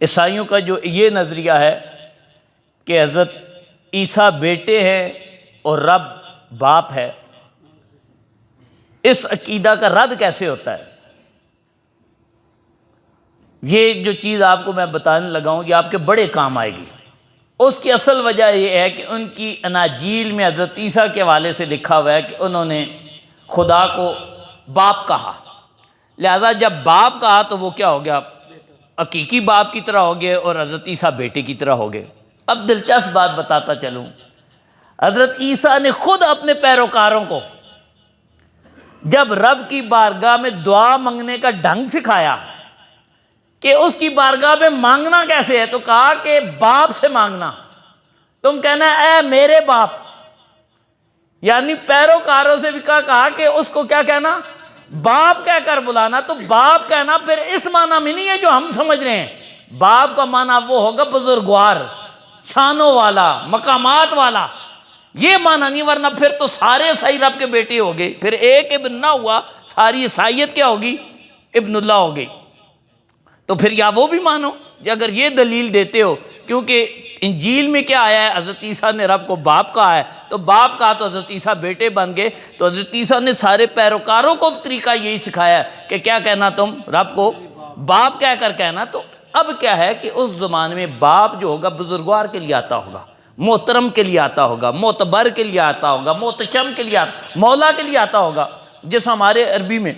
عیسائیوں کا جو یہ نظریہ ہے کہ حضرت عیسیٰ بیٹے ہیں اور رب باپ ہے، اس عقیدہ کا رد کیسے ہوتا ہے؟ یہ جو چیز آپ کو میں بتانے لگا ہوں یہ آپ کے بڑے کام آئے گی۔ اس کی اصل وجہ یہ ہے کہ ان کی اناجیل میں حضرت عیسیٰ کے حوالے سے لکھا ہوا ہے کہ انہوں نے خدا کو باپ کہا، لہذا جب باپ کہا تو وہ کیا ہو گیا؟ حقیقی باپ کی طرح ہو گئے، اور حضرت عیسیٰ بیٹے کی طرح ہو گئے۔ اب دلچسپ بات بتاتا چلوں، حضرت عیسیٰ نے خود اپنے پیروکاروں کو جب رب کی بارگاہ میں دعا مانگنے کا ڈھنگ سکھایا کہ اس کی بارگاہ میں مانگنا کیسے ہے، تو کہا کہ باپ سے مانگنا، تم کہنا اے میرے باپ، یعنی پیروکاروں سے بھی کہا کہ اس کو کیا کہنا؟ باپ کہہ کر بلانا۔ تو باپ کہنا پھر اس معنی میں نہیں ہے جو ہم سمجھ رہے ہیں، باپ کا معنی وہ ہوگا بزرگوار، شانوں والا، مقامات والا، یہ معنی نہیں، ورنہ پھر تو سارے عیسائی رب کے بیٹے ہو گئے، پھر ایک ابن نہ ہوا، ساری عیسائیت کیا ہوگی؟ ابن اللہ ہو گئی۔ تو پھر یا وہ بھی مانو اگر یہ دلیل دیتے ہو، کیونکہ انجیل میں کیا آیا ہے؟ حضرت عیسیٰ نے رب کو باپ کہا ہے، تو باپ کہا تو حضرت عیسیٰ بیٹے بن گئے۔ تو حضرت عیسیٰ نے سارے پیروکاروں کو طریقہ یہی سکھایا ہے کہ کیا کہنا؟ تم رب کو باپ کہہ کر کہنا۔ تو اب کیا ہے کہ اس زمانے میں باپ جو ہوگا بزرگوار کے لیے آتا ہوگا، محترم کے لیے آتا ہوگا، معتبر کے لیے آتا ہوگا، محتشم کے لیے آتا، مولا کے لیے آتا ہوگا، جس ہمارے عربی میں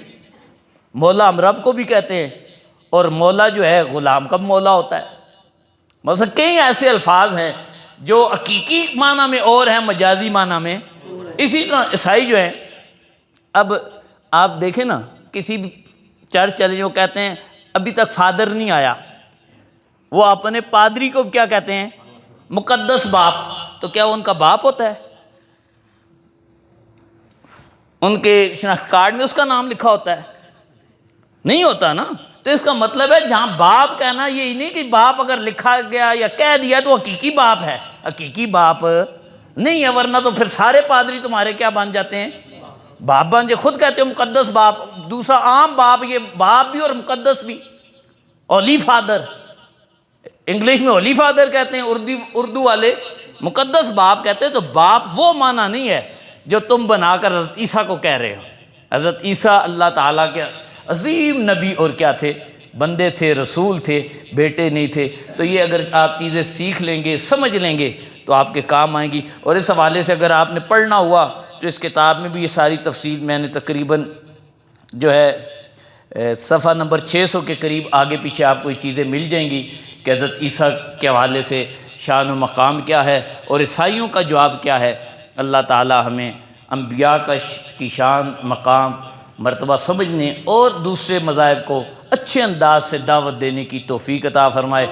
مولا ہم رب کو بھی کہتے ہیں، اور مولا جو ہے غلام کا مولا ہوتا ہے۔ مثلا کئی ایسے الفاظ ہیں جو حقیقی معنی میں اور ہیں، مجازی معنی میں۔ اسی طرح عیسائی جو ہیں، اب آپ دیکھیں نا، کسی بھی چرچ چلے جو کہتے ہیں ابھی تک فادر نہیں آیا، وہ اپنے پادری کو کیا کہتے ہیں؟ مقدس باپ۔ تو کیا وہ ان کا باپ ہوتا ہے؟ ان کے شناخت کارڈ میں اس کا نام لکھا ہوتا ہے؟ نہیں ہوتا نا۔ تو اس کا مطلب ہے جہاں باپ کہنا یہ نہیں کہ باپ اگر لکھا گیا یا کہہ دیا تو حقیقی باپ ہے، حقیقی باپ نہیں ہے، ورنہ تو پھر سارے پادری تمہارے کیا بن جاتے ہیں؟ باپ بن جائے۔ خود کہتے ہیں مقدس باپ، دوسرا عام باپ، یہ باپ بھی اور مقدس بھی، ہولی فادر، انگلش میں ہولی فادر کہتے ہیں، اردو والے مقدس باپ کہتے ہیں۔ تو باپ وہ معنی نہیں ہے جو تم بنا کر حضرت عیسیٰ کو کہہ رہے ہو۔ حضرت عیسیٰ اللہ تعالیٰ کے عظیم نبی اور کیا تھے؟ بندے تھے، رسول تھے، بیٹے نہیں تھے۔ تو یہ اگر آپ چیزیں سیکھ لیں گے، سمجھ لیں گے تو آپ کے کام آئیں گی۔ اور اس حوالے سے اگر آپ نے پڑھنا ہوا تو اس کتاب میں بھی یہ ساری تفصیل میں نے تقریباً جو ہے صفحہ نمبر 600 کے قریب آگے پیچھے آپ کو یہ چیزیں مل جائیں گی کہ حضرت عیسیٰ کے حوالے سے شان و مقام کیا ہے اور عیسائیوں کا جواب کیا ہے۔ اللہ تعالی ہمیں انبیاء کی شان، مقام، مرتبہ سمجھنے اور دوسرے مذاہب کو اچھے انداز سے دعوت دینے کی توفیق عطا فرمائے۔